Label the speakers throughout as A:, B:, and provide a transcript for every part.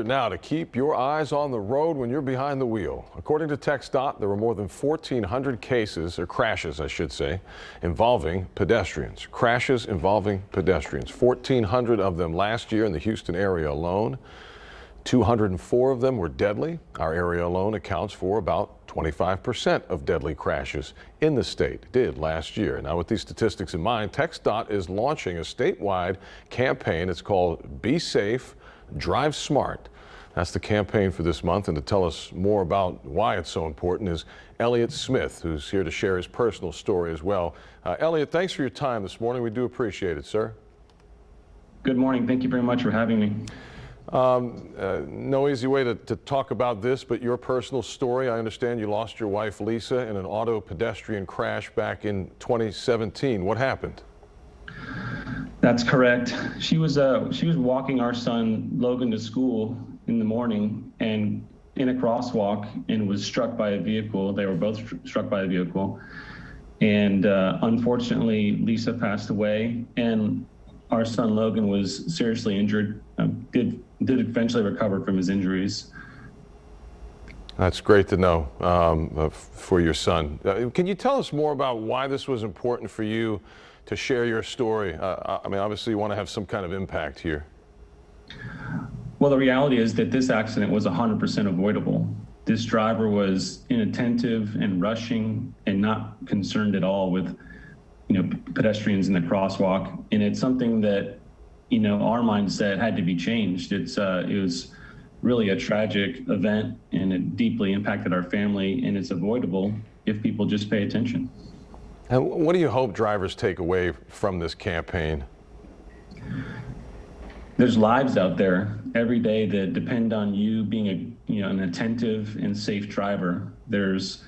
A: Now, to keep your eyes on the road when you're behind the wheel. According to TxDOT, there were more than 1,400 cases, or crashes, I should say, involving pedestrians. Crashes involving pedestrians. 1,400 of them last year in the Houston area alone. 204 of them were deadly. Our area alone accounts for about 25% of deadly crashes in the state. Did last year. Now, with these statistics in mind, TxDOT is launching a statewide campaign. It's called Be Safe, Drive Smart. That's the campaign for this month, and to tell us more about why it's so important is Lisa Smith, who's here to share his personal story as well. Elliot, thanks for your time this morning. We do appreciate it, sir.
B: Good morning. Thank you very much for having me.
A: No easy way to talk about this, but your personal story. I understand you lost your wife, Lisa, in an auto pedestrian crash back in 2017. What happened?
B: That's correct. She was walking our son Logan to school in the morning and in a crosswalk and was struck by a vehicle. They were both struck by a vehicle, and unfortunately Lisa passed away, and our son Logan was seriously injured. Did eventually recover from his injuries.
A: That's great to know for your son. Can you tell us more about why this was important for you to share your story? I mean, obviously you want to have some kind of impact here.
B: Well, the reality is that this accident was 100% avoidable. This driver was inattentive and rushing and not concerned at all with, pedestrians in the crosswalk. And it's something that, our mindset had to be changed. It was really a tragic event, and it deeply impacted our family, and it's avoidable if people just pay attention.
A: And what do you hope drivers take away from this campaign?
B: There's lives out there every day that depend on you being an attentive and safe driver. There's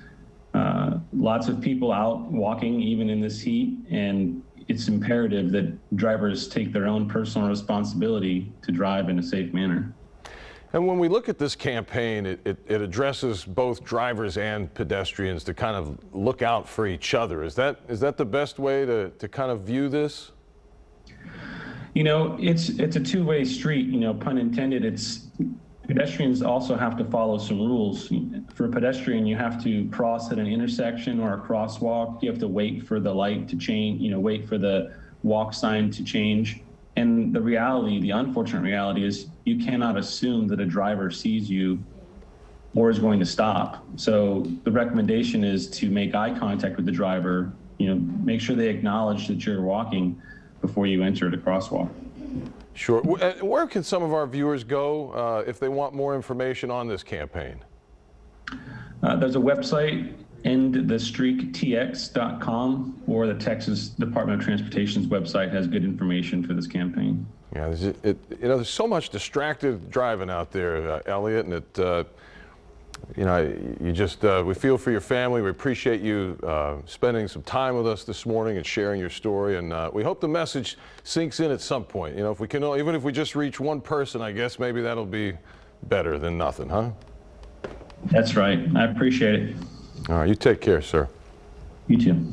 B: lots of people out walking even in this heat, and it's imperative that drivers take their own personal responsibility to drive in a safe manner.
A: And when we look at this campaign, it addresses both drivers and pedestrians to kind of look out for each other. Is that the best way to kind of view this?
B: It's a two-way street, pun intended. Pedestrians also have to follow some rules. For a pedestrian, you have to cross at an intersection or a crosswalk. You have to wait for the light to change, wait for the walk sign to change. And the unfortunate reality is you cannot assume that a driver sees you or is going to stop. So the recommendation is to make eye contact with the driver, make sure they acknowledge that you're walking before you enter the crosswalk.
A: Sure. Where can some of our viewers go if they want more information on this campaign?
B: There's a website, endthestreaktx.com, or the Texas Department of Transportation's website has good information for this campaign.
A: Yeah, there's so much distracted driving out there, Elliot, and we feel for your family. We appreciate you spending some time with us this morning and sharing your story, and we hope the message sinks in at some point. If we can, even if we just reach one person, I guess maybe that'll be better than nothing, huh?
B: That's right. I appreciate it.
A: All right, you take care, sir.
B: You too.